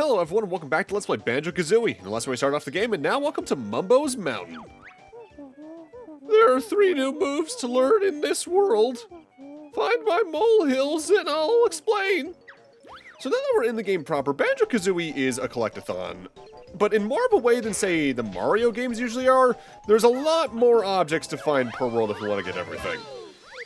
Hello everyone and welcome back to Let's Play Banjo-Kazooie. And the last time we started off the game, and now welcome to Mumbo's Mountain. There are 3 new moves to learn in this world. Find my molehills and I'll explain. So now that we're in the game proper, Banjo-Kazooie is a collectathon. But in more of a way than, say, the Mario games usually are, there's a lot more objects to find per world if we want to get everything.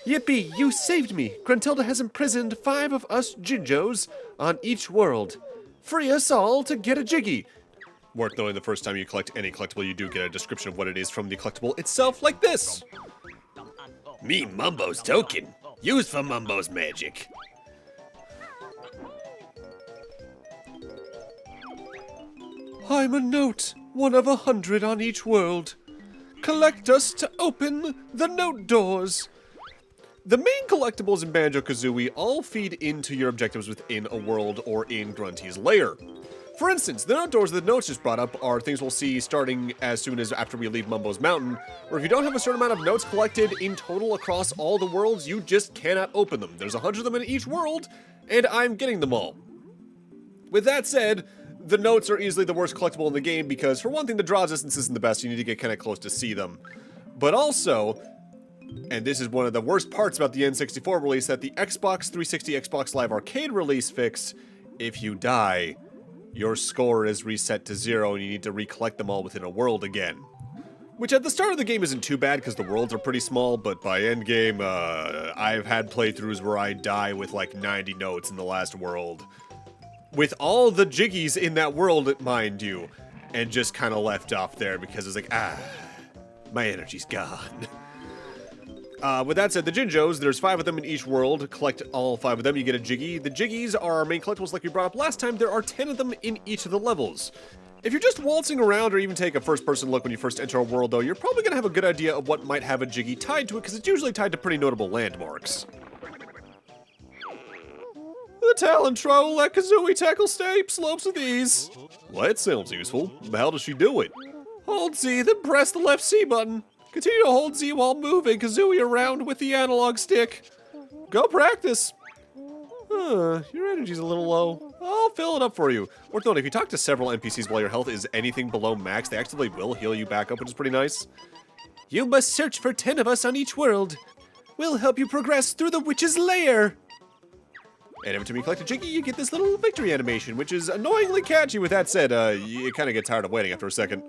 Yippee, you saved me! Gruntilda has imprisoned 5 of us Jinjos on each world. Free us all to get a jiggy. Worth knowing the first time you collect any collectible, you do get a description of what it is from the collectible itself, like this. Me Mumbo's token, used for Mumbo's magic. I'm a note, 1 of 100 on each world. Collect us to open the note doors. The main collectibles in Banjo-Kazooie all feed into your objectives within a world or in Grunty's lair. For instance, the note doors that the notes just brought up are things we'll see starting as soon as after we leave Mumbo's Mountain, where if you don't have a certain amount of notes collected in total across all the worlds, you just cannot open them. There's 100 of them in each world, and I'm getting them all. With that said, the notes are easily the worst collectible in the game because, for one thing, the draw distance isn't the best, you need to get kind of close to see them. But also, and this is one of the worst parts about the N64 release, that the Xbox 360 Xbox Live Arcade release fixed, if you die, your score is reset to 0 and you need to recollect them all within a world again. Which at the start of the game isn't too bad because the worlds are pretty small, but by endgame, I've had playthroughs where I die with like 90 notes in the last world. With all the jiggies in that world, mind you, and just kind of left off there because it's like, my energy's gone. With that said, the Jinjos, there's 5 of them in each world. Collect all 5 of them, you get a Jiggy. The Jiggies are our main collectibles like we brought up last time. There are 10 of them in each of the levels. If you're just waltzing around or even take a first-person look when you first enter a world, though, you're probably going to have a good idea of what might have a Jiggy tied to it, because it's usually tied to pretty notable landmarks. The Talon Troll let Kazooie tackle steep slopes with ease. Well, that sounds useful. How does she do it? Hold Z, then press the left C button. Continue to hold Z while moving Kazooie around with the analog stick. Go practice. Your energy's a little low. I'll fill it up for you. Worth noting, if you talk to several NPCs while your health is anything below max, they actually will heal you back up, which is pretty nice. You must search for 10 of us on each world. We'll help you progress through the witch's lair. And every time you collect a Jiggy, you get this little victory animation, which is annoyingly catchy. With that said, you kind of get tired of waiting after a second.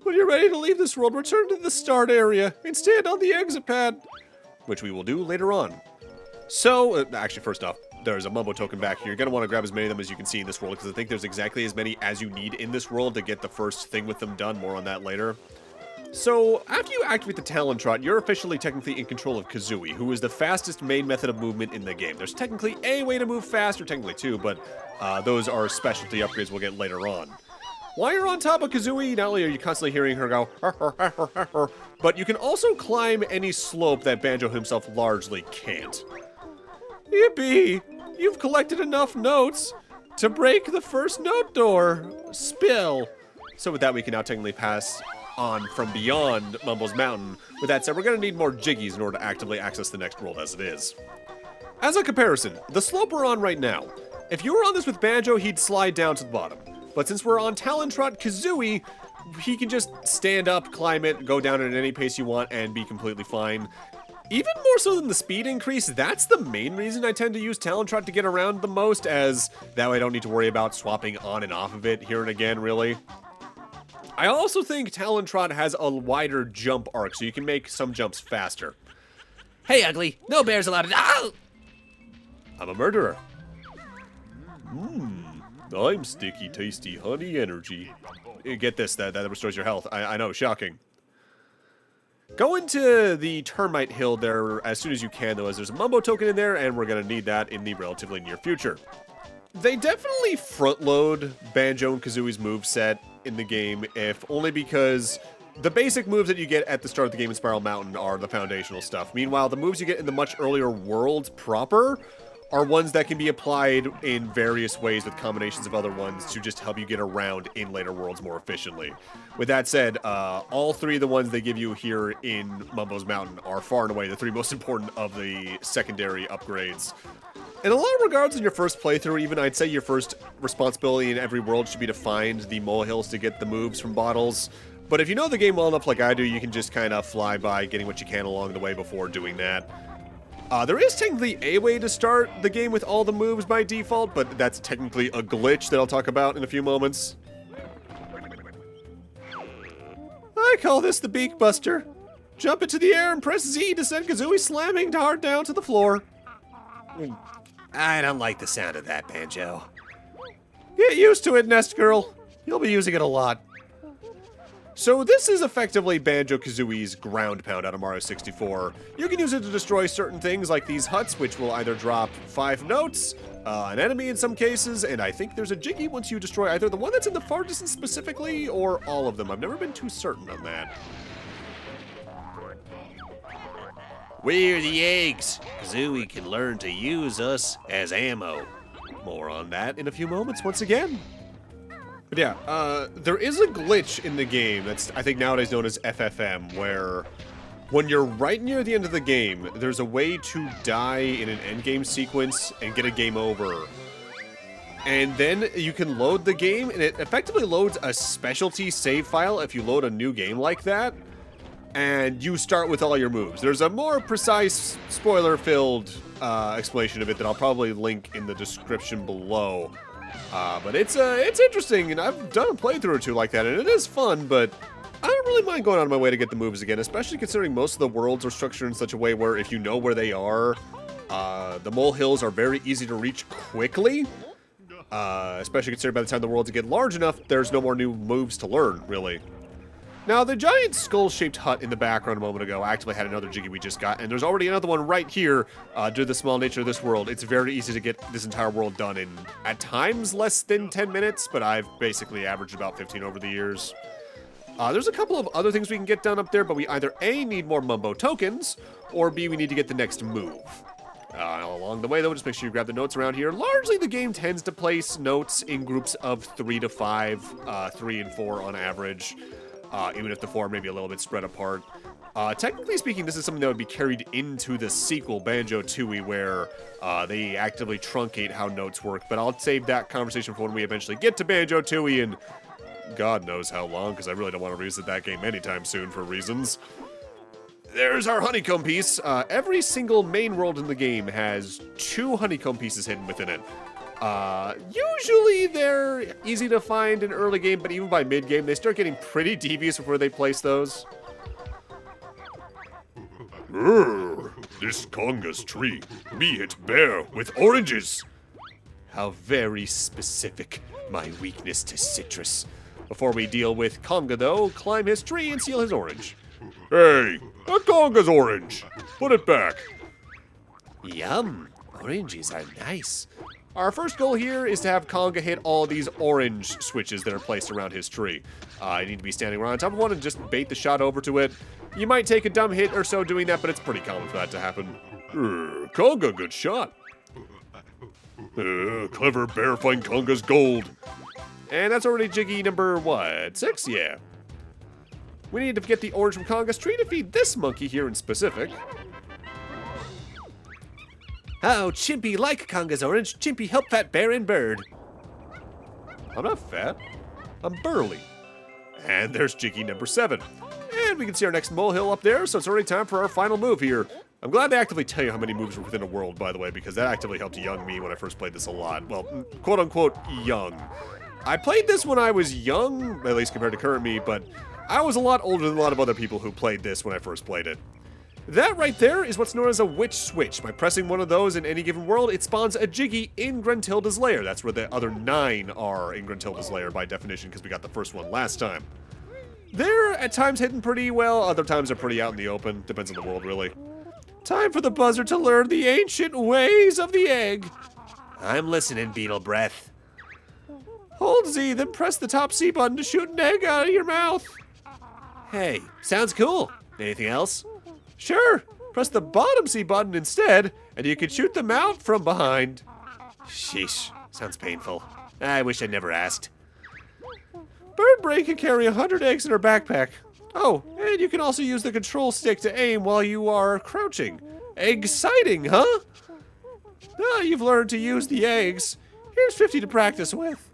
When you're ready to leave this world, return to the start area and stand on the exit pad, which we will do later on. So, actually, first off, there's a Mumbo token back here. You're going to want to grab as many of them as you can see in this world, because I think there's exactly as many as you need in this world to get the first thing with them done. More on that later. So, after you activate the Talon Trot, you're officially technically in control of Kazooie, who is the fastest main method of movement in the game. There's technically a way to move fast, or technically 2, but those are specialty upgrades we'll get later on. While you're on top of Kazooie, not only are you constantly hearing her go, but you can also climb any slope that Banjo himself largely can't. Yippee! You've collected enough notes to break the first note door. Spill. So with that, we can now technically pass on from beyond Mumbo's Mountain. With that said, we're going to need more Jiggies in order to actively access the next world as it is. As a comparison, the slope we're on right now, if you were on this with Banjo, he'd slide down to the bottom. But since we're on Talon Trot Kazooie, he can just stand up, climb it, go down at any pace you want, and be completely fine. Even more so than the speed increase, that's the main reason I tend to use Talon Trot to get around the most, as that way I don't need to worry about swapping on and off of it here and again, really. I also think Talon Trot has a wider jump arc, so you can make some jumps faster. Hey, ugly, no bears allowed to. Oh! I'm a murderer. I'm sticky, tasty, honey energy. Get this, that restores your health. I know, shocking. Go into the Termite Hill there as soon as you can, though, as there's a Mumbo token in there, and we're going to need that in the relatively near future. They definitely front-load Banjo and Kazooie's moveset in the game, if only because the basic moves that you get at the start of the game in Spiral Mountain are the foundational stuff. Meanwhile, the moves you get in the much earlier world proper are ones that can be applied in various ways with combinations of other ones to just help you get around in later worlds more efficiently. With that said, all three of the ones they give you here in Mumbo's Mountain are far and away the three most important of the secondary upgrades. In a lot of regards, in your first playthrough, even I'd say your first responsibility in every world should be to find the molehills to get the moves from bottles. But if you know the game well enough like I do, you can just kind of fly by getting what you can along the way before doing that. There is technically a way to start the game with all the moves by default, but that's technically a glitch that I'll talk about in a few moments. I call this the Beak Buster. Jump into the air and press Z to send Kazooie slamming hard down to the floor. I don't like the sound of that, Banjo. Get used to it, Nest Girl. You'll be using it a lot. So this is effectively Banjo-Kazooie's ground pound out of Mario 64. You can use it to destroy certain things like these huts, which will either drop 5 notes, an enemy in some cases, and I think there's a Jiggy once you destroy either the one that's in the far distance specifically, or all of them. I've never been too certain on that. We're the eggs. Kazooie can learn to use us as ammo. More on that in a few moments once again. But yeah, there is a glitch in the game that's, I think, nowadays known as FFM, where when you're right near the end of the game, there's a way to die in an endgame sequence and get a game over. And then you can load the game, and it effectively loads a specialty save file if you load a new game like that. And you start with all your moves. There's a more precise, spoiler-filled explanation of it that I'll probably link in the description below. But it's interesting, and I've done a playthrough or two like that, and it is fun, but I don't really mind going out of my way to get the moves again, especially considering most of the worlds are structured in such a way where if you know where they are, the molehills are very easy to reach quickly. Especially considering by the time the worlds get large enough, there's no more new moves to learn, really. Now, the giant skull-shaped hut in the background a moment ago actually had another Jiggy we just got, and there's already another one right here. Due to the small nature of this world, it's very easy to get this entire world done in, at times, less than 10 minutes, but I've basically averaged about 15 over the years. There's a couple of other things we can get done up there, but we either A, need more Mumbo tokens, or B, we need to get the next move. Along the way, though, just make sure you grab the notes around here. Largely, the game tends to place notes in groups of 3 to 5, 3 and 4 on average. Even if the 4 may be a little bit spread apart. Technically speaking, this is something that would be carried into the sequel, Banjo-Tooie, where they actively truncate how notes work, but I'll save that conversation for when we eventually get to Banjo-Tooie, and God knows how long, because I really don't want to revisit that game anytime soon for reasons. There's our honeycomb piece. Every single main world in the game has 2 honeycomb pieces hidden within it. Usually they're easy to find in early game, but even by mid-game, they start getting pretty devious before they place those. This Conga's tree, be it bare with oranges. How very specific, my weakness to citrus. Before we deal with Conga, though, climb his tree and steal his orange. Hey, that Conga's orange. Put it back. Yum. Oranges are nice. Our first goal here is to have Conga hit all these orange switches that are placed around his tree. You need to be standing right on top of one and just bait the shot over to it. You might take a dumb hit or so doing that, but it's pretty common for that to happen. Conga, good shot. Clever bear find Conga's gold. And that's already Jiggy number, what, 6? Yeah. We need to get the orange from Conga's tree to feed this monkey here in specific. Oh, Chimpy like Conga's orange. Chimpy help fat bear and bird. I'm not fat. I'm burly. And there's Jiggy number 7. And we can see our next molehill up there, so it's already time for our final move here. I'm glad they actively tell you how many moves are within a world, by the way, because that actively helped young me when I first played this a lot. Well, quote-unquote young. I played this when I was young, at least compared to current me, but I was a lot older than a lot of other people who played this when I first played it. That right there is what's known as a witch switch. By pressing one of those in any given world, it spawns a Jiggy in Gruntilda's lair. That's where the other 9 are in Gruntilda's lair by definition, because we got the first one last time. They're at times hidden pretty well, other times they're pretty out in the open. Depends on the world, really. Time for the buzzer to learn the ancient ways of the egg. I'm listening, Beetle Breath. Hold Z, then press the top C button to shoot an egg out of your mouth. Hey, sounds cool. Anything else? Sure. Press the bottom C button instead, and you can shoot them out from behind. Sheesh, sounds painful. I wish I'd never asked. Bird Brain can carry 100 eggs in her backpack. Oh, and you can also use the control stick to aim while you are crouching. Exciting, huh? Ah, you've learned to use the eggs. Here's 50 to practice with.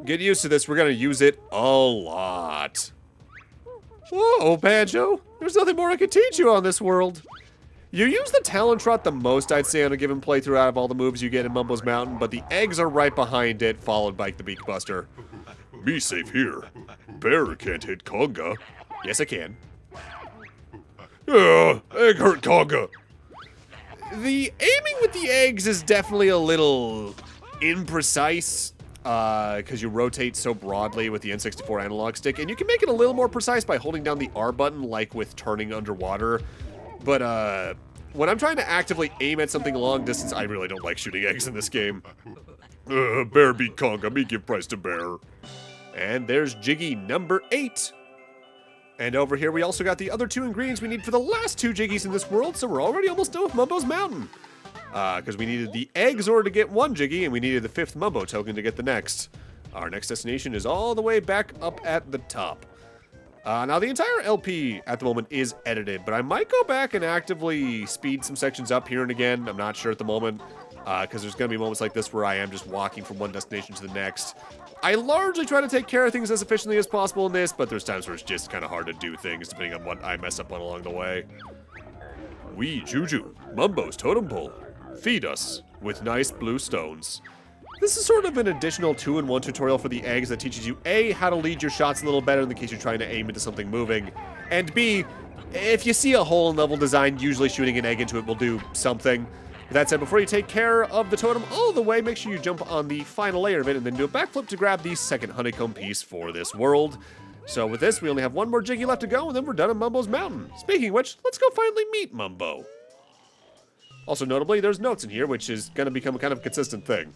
Get used to this, we're gonna use it a lot. Whoa, Banjo, there's nothing more I can teach you on this world. You use the Talon Trot the most, I'd say, on a given playthrough out of all the moves you get in Mumbo's Mountain, but the eggs are right behind it, followed by the Beak Buster. Me safe here. Bear can't hit Conga. Yes, I can. Egg hurt Conga. The aiming with the eggs is definitely a little imprecise, because you rotate so broadly with the N64 analog stick, and you can make it a little more precise by holding down the R button, like with turning underwater. But, when I'm trying to actively aim at something long distance, I really don't like shooting eggs in this game. Bear beat Conga. Me give prize to Bear. And there's Jiggy number 8. And over here we also got the other 2 ingredients we need for the last 2 Jiggies in this world, so we're already almost done with Mumbo's Mountain. Because we needed the eggs in order to get 1 Jiggy, and we needed the 5th Mumbo token to get the next. Our next destination is all the way back up at the top. Now, the entire LP at the moment is edited, but I might go back and actively speed some sections up here and again. I'm not sure at the moment, because there's going to be moments like this where I am just walking from one destination to the next. I largely try to take care of things as efficiently as possible in this, but there's times where it's just kind of hard to do things depending on what I mess up on along the way. We Juju, Mumbo's totem pole. Feed us with nice blue stones. This is sort of an additional 2-in-1 tutorial for the eggs that teaches you A, how to lead your shots a little better in the case you're trying to aim into something moving, and B, if you see a hole in level design, usually shooting an egg into it will do something. With that said, before you take care of the totem all the way, make sure you jump on the final layer of it and then do a backflip to grab the second honeycomb piece for this world. So with this, we only have 1 more Jiggy left to go, and then we're done in Mumbo's Mountain. Speaking of which, let's go finally meet Mumbo. Also notably, there's notes in here, which is going to become a kind of consistent thing.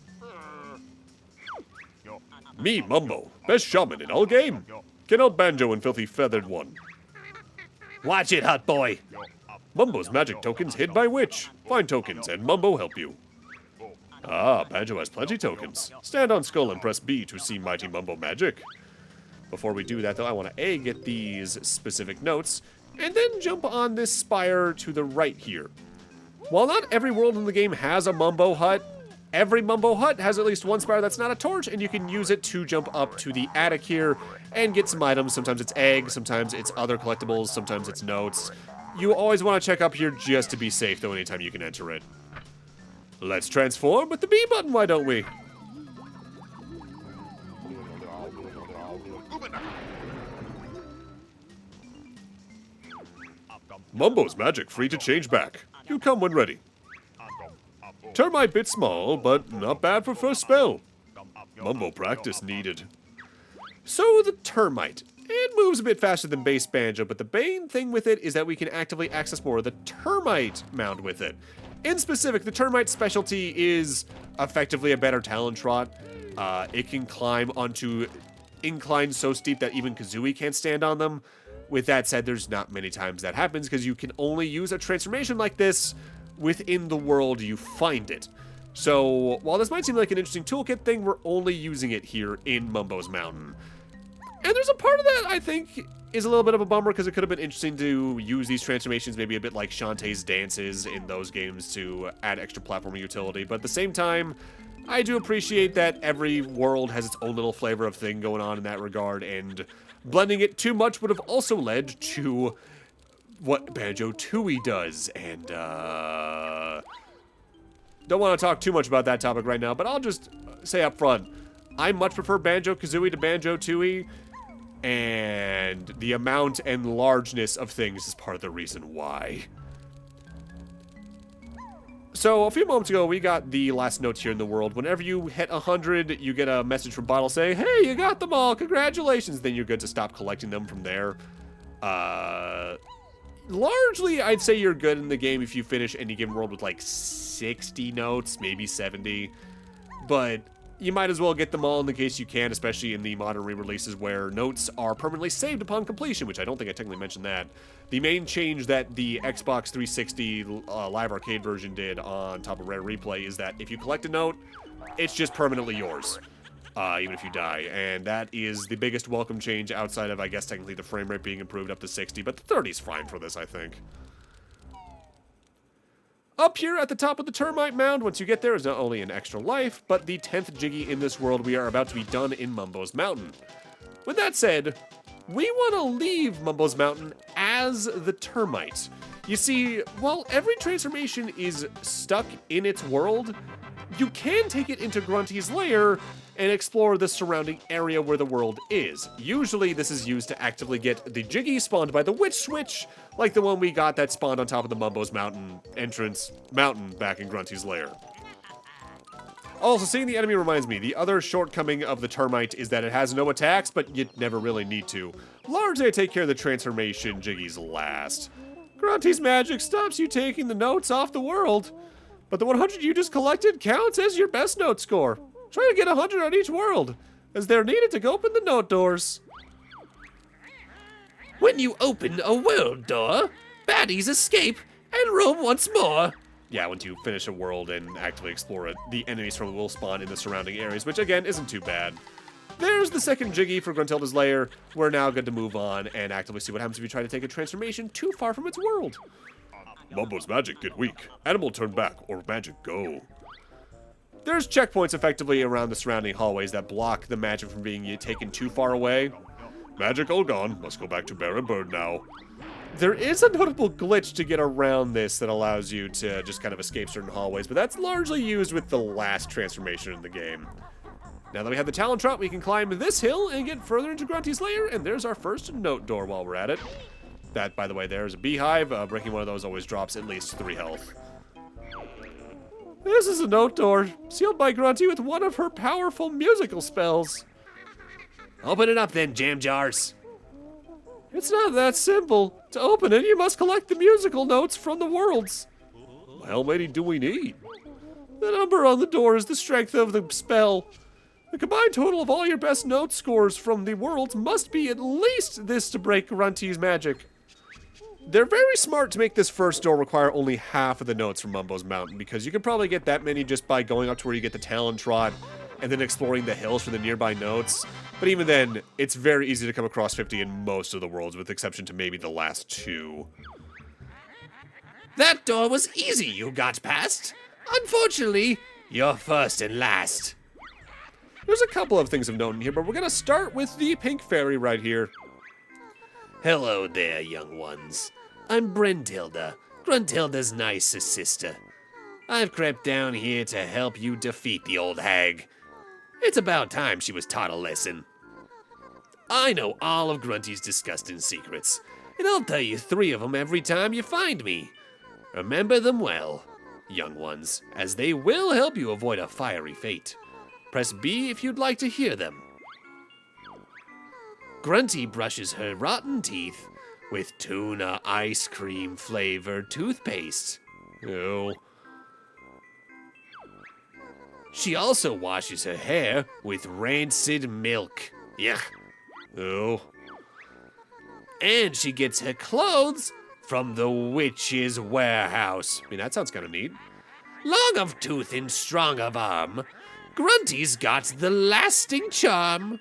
Me Mumbo, best shaman in all game. Get out Banjo and Filthy Feathered One. Watch it, hot boy. Mumbo's magic tokens hid by Witch. Find tokens and Mumbo help you. Ah, Banjo has plenty tokens. Stand on Skull and press B to see Mighty Mumbo magic. Before we do that, though, I want to A, get these specific notes, and then jump on this spire to the right here. While not every world in the game has a Mumbo hut, every Mumbo hut has at least 1 spire that's not a torch, and you can use it to jump up to the attic here and get some items. Sometimes it's eggs, sometimes it's other collectibles, sometimes it's notes. You always want to check up here just to be safe, though, anytime you can enter it. Let's transform with the B button, why don't we? Mumbo's magic free to change back. You come when ready. Termite bit small, but not bad for first spell. Mumbo practice needed. So the termite. It moves a bit faster than base Banjo, but the main thing with it is that we can actively access more of the termite mound with it. In specific, the termite specialty is effectively a better Talon Trot. It can climb onto inclines so steep that even Kazooie can't stand on them. With that said, there's not many times that happens because you can only use a transformation like this within the world you find it. So, while this might seem like an interesting toolkit thing, we're only using it here in Mumbo's Mountain. And there's a part of that I think is a little bit of a bummer because it could have been interesting to use these transformations maybe a bit like Shantae's dances in those games to add extra platforming utility. But at the same time, I do appreciate that every world has its own little flavor of thing going on in that regard, and blending it too much would have also led to what Banjo-Tooie does, and don't want to talk too much about that topic right now, but I'll just say up front, I much prefer Banjo-Kazooie to Banjo-Tooie, and the amount and largeness of things is part of the reason why. So, a few moments ago, we got the last notes here in the world. Whenever you hit 100, you get a message from Bottle saying, hey, you got them all, congratulations. Then you're good to stop collecting them from there. Largely, I'd say you're good in the game if you finish any given world with like 60 notes, maybe 70. But you might as well get them all in the case you can, especially in the modern re-releases where notes are permanently saved upon completion, which I don't think I technically mentioned that. The main change that the Xbox 360 Live Arcade version did on top of Rare Replay is that if you collect a note, it's just permanently yours, even if you die. And that is the biggest welcome change outside of, I guess, technically the frame rate being improved up to 60, but the 30's fine for this, I think. Up here at the top of the termite mound, once you get there, is not only an extra life, but the 10th Jiggy in this world. We are about to be done in Mumbo's Mountain. With that said, we want to leave Mumbo's Mountain as the termite. You see, while every transformation is stuck in its world, you can take it into Grunty's lair and explore the surrounding area where the world is. Usually this is used to actively get the Jiggy spawned by the Witch Switch, like the one we got that spawned on top of the Mumbo's Mountain entrance mountain back in Grunty's lair. Also, seeing the enemy reminds me, the other shortcoming of the termite is that it has no attacks, but you never really need to. Largely, I take care of the transformation Jiggies last. Grunty's magic stops you taking the notes off the world, but the 100 you just collected counts as your best note score. Try to get 100 on each world, as they're needed to open the note doors. When you open a world door, baddies escape and roam once more. Yeah, once you finish a world and actively explore it, the enemies from it will spawn in the surrounding areas, which again isn't too bad. There's the second Jiggy for Gruntilda's lair. We're now good to move on and actively see what happens if you try to take a transformation too far from its world. Mumbo's magic get weak. Animal turn back, or magic go. There's checkpoints effectively around the surrounding hallways that block the magic from being taken too far away. Magic all gone. Must go back to Bear and Bird now. There is a notable glitch to get around this that allows you to just kind of escape certain hallways, but that's largely used with the last transformation in the game. Now that we have the Talon Trot, we can climb this hill and get further into Grunty's lair, and there's our first note door while we're at it. That, by the way, there's a beehive. Breaking one of those always drops at least 3 health. This is a note door, sealed by Grunty with one of her powerful musical spells. Open it up then, jam jars. It's not that simple. To open it, you must collect the musical notes from the worlds. How many do we need? The number on the door is the strength of the spell. The combined total of all your best note scores from the worlds must be at least this to break Grunty's magic. They're very smart to make this first door require only half of the notes from Mumbo's Mountain, because you can probably get that many just by going up to where you get the Talon Trot and then exploring the hills for the nearby notes. But even then, it's very easy to come across 50 in most of the worlds, with exception to maybe the last 2. That door was easy, you got past. Unfortunately, you're first and last. There's a couple of things of note in here, but we're gonna start with the pink fairy right here. Hello there, young ones. I'm Brentilda, Gruntilda's nicest sister. I've crept down here to help you defeat the old hag. It's about time she was taught a lesson. I know all of Grunty's disgusting secrets, and I'll tell you 3 of them every time you find me. Remember them well, young ones, as they will help you avoid a fiery fate. Press B if you'd like to hear them. Grunty brushes her rotten teeth with tuna ice cream flavored toothpaste. Ew. She also washes her hair with rancid milk. Yuck. Ew. And she gets her clothes from the witch's warehouse. I mean, that sounds kind of neat. Long of tooth and strong of arm, Grunty's got the lasting charm.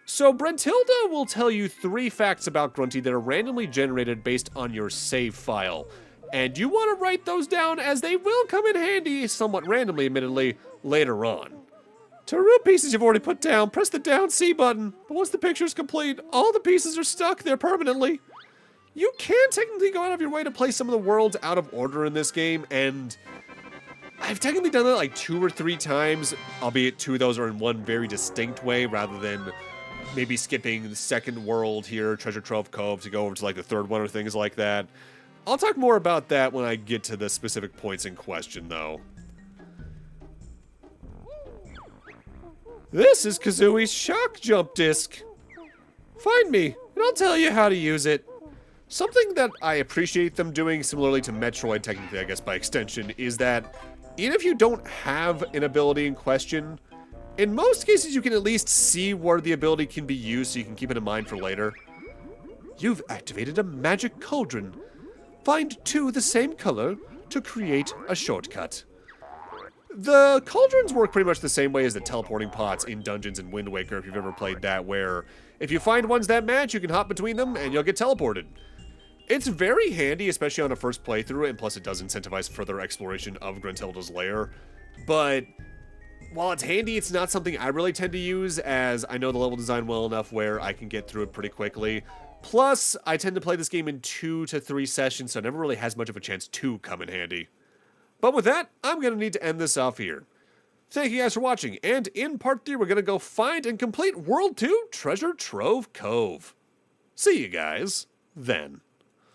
So Brentilda will tell you 3 facts about Grunty that are randomly generated based on your save file. And you want to write those down, as they will come in handy, somewhat randomly admittedly, later on. To root pieces you've already put down, press the down C button. But once the picture's complete, all the pieces are stuck there permanently. You can technically go out of your way to play some of the worlds out of order in this game, and I've technically done that like 2 or 3 times, albeit 2 of those are in one very distinct way, rather than maybe skipping the second world here, Treasure Trove Cove, to go over to like the 3rd one or things like that. I'll talk more about that when I get to the specific points in question, though. This is Kazooie's shock jump disc. Find me, and I'll tell you how to use it. Something that I appreciate them doing, similarly to Metroid, technically, I guess, by extension, is that even if you don't have an ability in question, In most cases, you can at least see where the ability can be used so you can keep it in mind for later. You've activated a magic cauldron. Find 2 the same color to create a shortcut. The cauldrons work pretty much the same way as the teleporting pots in Dungeons and Wind Waker if you've ever played that, where if you find ones that match, you can hop between them and you'll get teleported. It's very handy, especially on a first playthrough, and plus it does incentivize further exploration of Gruntilda's lair. But while it's handy, it's not something I really tend to use, as I know the level design well enough where I can get through it pretty quickly. Plus, I tend to play this game in 2 to 3 sessions, so it never really has much of a chance to come in handy. But with that, I'm going to need to end this off here. Thank you guys for watching, and in part 3, we're going to go find and complete World 2 Treasure Trove Cove. See you guys then.